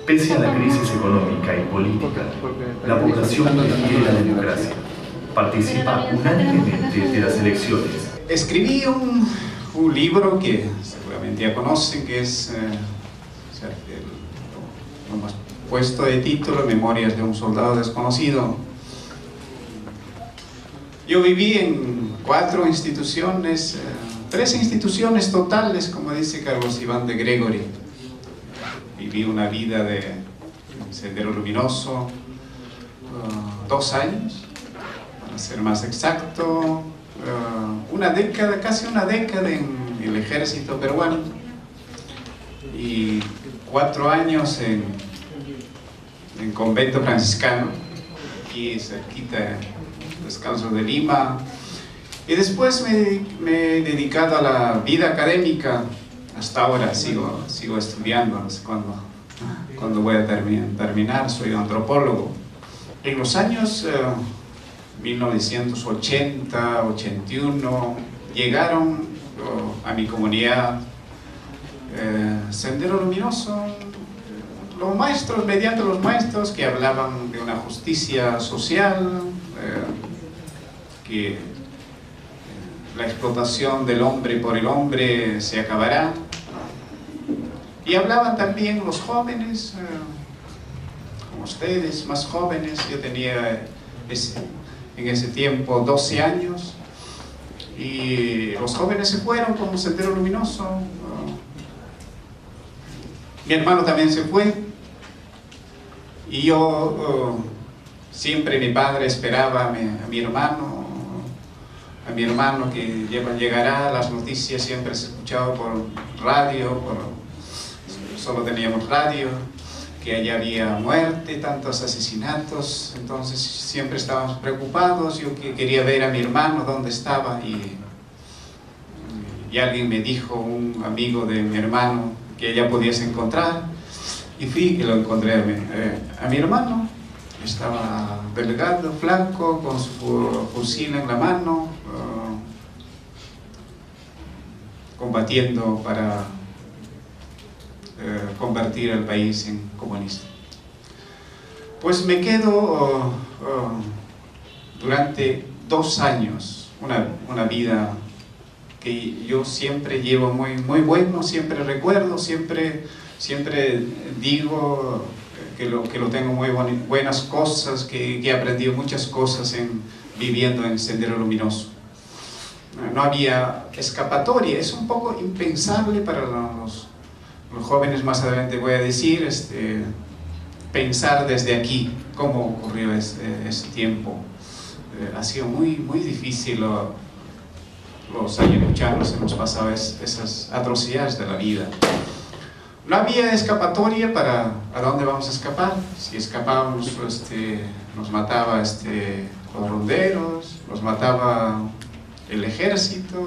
Pese a la crisis económica y política, la población prefiere la democracia. Participa unánimemente de las elecciones. Escribí un libro que seguramente ya conocen, que es lo hemos puesto de título Memorias de un soldado desconocido. Yo viví en 4 instituciones, 3 instituciones totales, como dice Carlos Iván de Gregory. Viví una vida de Sendero Luminoso, 2 años, para ser más exacto, una década, casi una década en el ejército peruano y 4 años en convento franciscano, aquí cerquita, Descalzos de Lima, y después me he dedicado a la vida académica. Hasta ahora sigo estudiando, no sé cuándo voy a terminar, soy antropólogo. En los años 1980, 81, llegaron a mi comunidad Sendero Luminoso, mediante los maestros que hablaban de una justicia social, que la explotación del hombre por el hombre se acabará. Y hablaban también los jóvenes, como ustedes, más jóvenes. Yo tenía en ese tiempo 12 años y los jóvenes se fueron como Sendero Luminoso. Mi hermano también se fue y yo siempre, mi padre esperaba a mi hermano que llegará. Las noticias siempre se escuchaba por radio, solo teníamos radio, que allá había muerte, tantos asesinatos, entonces siempre estábamos preocupados. Yo quería ver a mi hermano dónde estaba y alguien me dijo, un amigo de mi hermano, que ya podías encontrar, y fui y lo encontré a mi hermano. Estaba delgado, flaco, con su fusil en la mano, combatiendo para convertir al país en comunista. Pues me quedo durante 2 años, una vida que yo siempre llevo muy bueno, siempre recuerdo, siempre digo que lo tengo muy buenas cosas, que he aprendido muchas cosas viviendo en Sendero Luminoso. No había escapatoria, es un poco impensable para los jóvenes, más adelante voy a decir, pensar desde aquí cómo ocurrió ese tiempo. Ha sido muy difícil. Los ayacuchanos hemos pasado esas atrocidades de la vida. No había escapatoria para a dónde vamos a escapar. Si escapábamos, nos mataba los ronderos, nos mataba el ejército,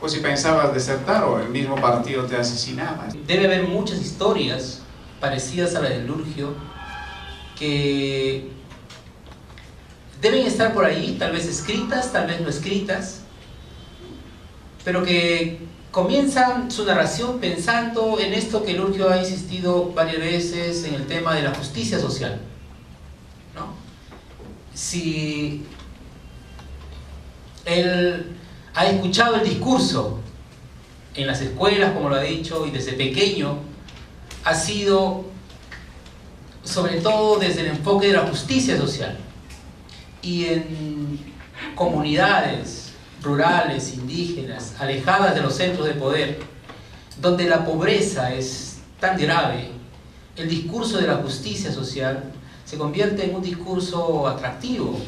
o si pensabas desertar, o el mismo partido te asesinaba. Debe haber muchas historias parecidas a la del Lurgio que deben estar por ahí, tal vez escritas, tal vez no escritas, pero que comienzan su narración pensando en esto que Lurgio ha insistido varias veces, en el tema de la justicia social, ¿no? Si él ha escuchado el discurso en las escuelas, como lo ha dicho, y desde pequeño ha sido sobre todo desde el enfoque de la justicia social, y en comunidades rurales, indígenas, alejadas de los centros de poder, donde la pobreza es tan grave, el discurso de la justicia social se convierte en un discurso atractivo,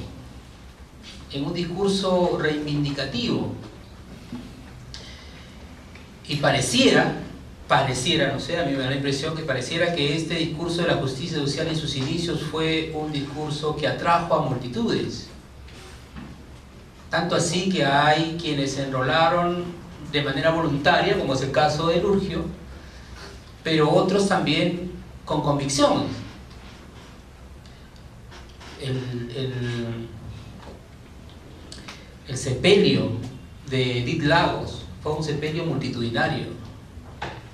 en un discurso reivindicativo. Y pareciera, no sé, a mí me da la impresión que pareciera que este discurso de la justicia social en sus inicios fue un discurso que atrajo a multitudes. Tanto así que hay quienes se enrolaron de manera voluntaria, como es el caso de Lurgio, pero otros también con convicción. El sepelio de Edith Lagos fue un sepelio multitudinario.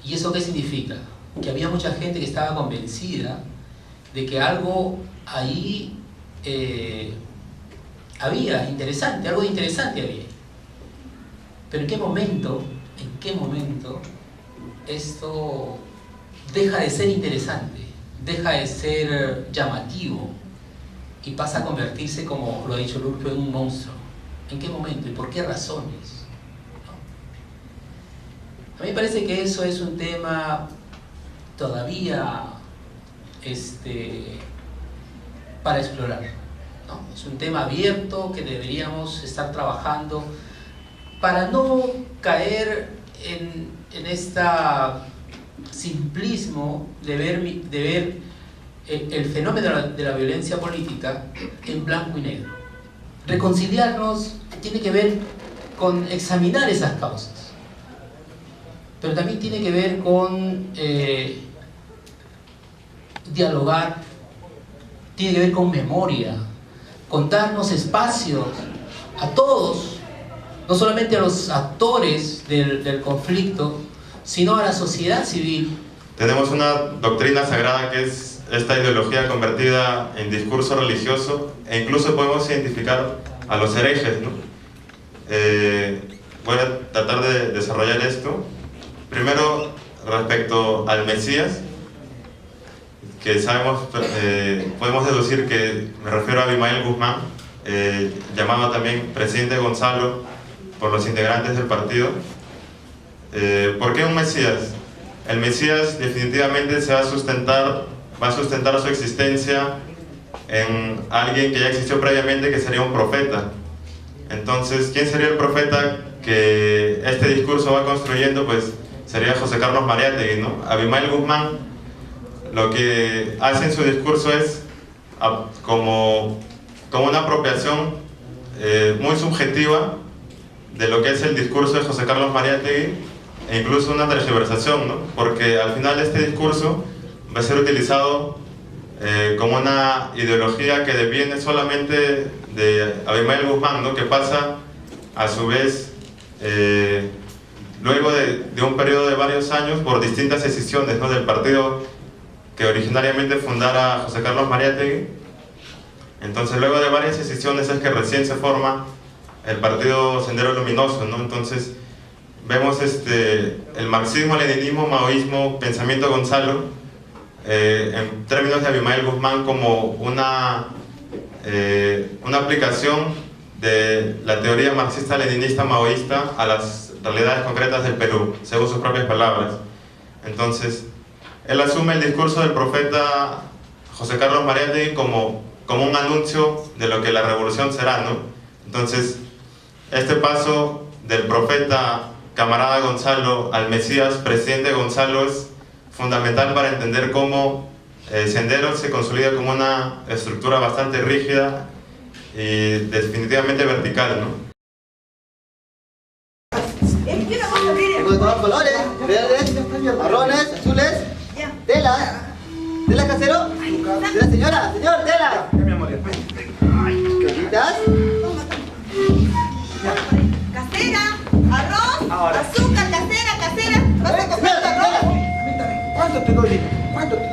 ¿Y eso qué significa? que había mucha gente que estaba convencida de que algo ahí había interesante, algo interesante había. Pero ¿en qué momento esto deja de ser interesante, deja de ser llamativo y pasa a convertirse, como lo ha dicho Lurco, en un monstruo? ¿En qué momento y por qué razones? A mí me parece que eso es un tema todavía para explorar, ¿no? Es un tema abierto que deberíamos estar trabajando para no caer en este simplismo de ver el fenómeno de la violencia política en blanco y negro. Reconciliarnos tiene que ver con examinar esas causas, pero también tiene que ver con dialogar, tiene que ver con memoria, con darnos espacios a todos, no solamente a los actores del conflicto, sino a la sociedad civil. Tenemos una doctrina sagrada que es esta ideología convertida en discurso religioso, e incluso podemos identificar a los herejes, ¿no? Voy a tratar de desarrollar esto. Primero, respecto al Mesías, que sabemos, podemos deducir que me refiero a Abimael Guzmán, llamado también presidente Gonzalo por los integrantes del partido. ¿Por qué un Mesías? El Mesías definitivamente va a sustentar su existencia en alguien que ya existió previamente, que sería un profeta. Entonces, ¿quién sería el profeta que este discurso va construyendo? Pues sería José Carlos Mariátegui, ¿no? Abimael Guzmán lo que hace en su discurso es como una apropiación muy subjetiva de lo que es el discurso de José Carlos Mariátegui, e incluso una tergiversación, ¿no? Porque al final este discurso va a ser utilizado como una ideología que deviene solamente de Abimael Guzmán, ¿no? Que pasa a su vez luego de un periodo de varios años por distintas decisiones, ¿no? Del partido que originariamente fundara José Carlos Mariátegui. Entonces luego de varias decisiones es que recién se forma el partido Sendero Luminoso, ¿no? Entonces vemos el marxismo, leninismo, maoísmo, pensamiento Gonzalo, en términos de Abimael Guzmán, como una aplicación de la teoría marxista-leninista maoísta a las realidades concretas del Perú, según sus propias palabras. Entonces, él asume el discurso del profeta José Carlos Mariátegui como un anuncio de lo que la revolución será, ¿no? Entonces, este paso del profeta camarada Gonzalo al Mesías presidente Gonzalo es fundamental para entender cómo Sendero se consolida como una estructura bastante rígida y definitivamente vertical, ¿no? Colores, verdes, marrones, azules, tela, tela casero, tela señora, señor, tela. Caritas. Casera, arroz, azúcar, casera. ¿Vas a comprar tu arroz? ¿Cuánto te doy? ¿Cuánto te doy?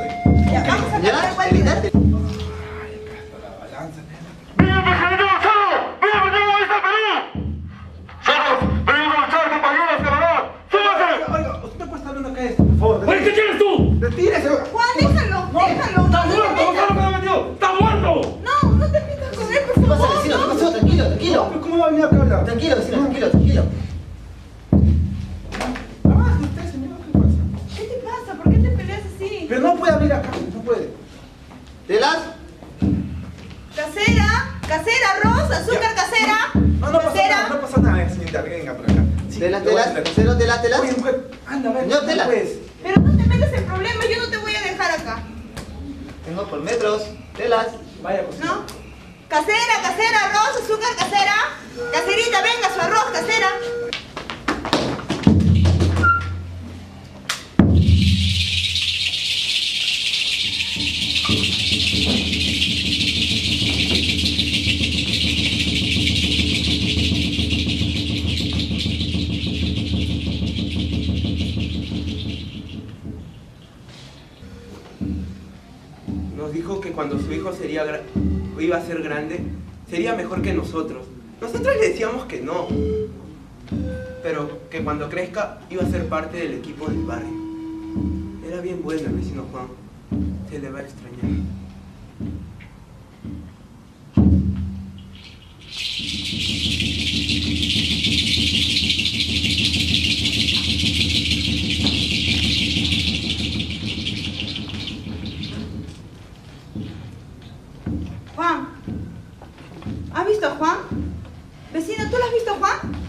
Ya, vamos a comprar cuánto. Oye, ¿qué quieres tú? Retírese. Juan, déjalo. ¡Estás muerto! ¡Gonzalo me ha metido! ¡Estás muerto! No te metas con él, por ¿Qué pasa, favor. vecino? ¿Qué pasó? Tranquilo. ¿Cómo va a venir acá a hablar? Tranquilo, vecino, tranquilo. Abajo usted, señor, ¿qué pasa? ¿Qué te pasa? ¿Por qué te peleas así? Pero no puede abrir acá, no puede. ¿Telas? Casera, arroz, azúcar, casera. No pasa nada, señorita, venga por acá. Sí, ¿Telas, le voy a telas? hacer- ¿Casero, telas, telas? Oye, mujer, anda, ven. Señor, tela. Pues. Pero no te metas en problemas, yo no te voy a dejar acá. Tengo por metros, telas. Vaya, pues. ¿No? Casera, arroz, azúcar, casera. Caserita, venga, su arroz, casera. cuando su hijo iba a ser grande, sería mejor que nosotros. Nosotros le decíamos que no, pero que cuando crezca iba a ser parte del equipo del barrio. Era bien bueno el vecino Juan, se le va a extrañar. Juan, ¿has visto a Juan? Vecino, ¿tú lo has visto a Juan?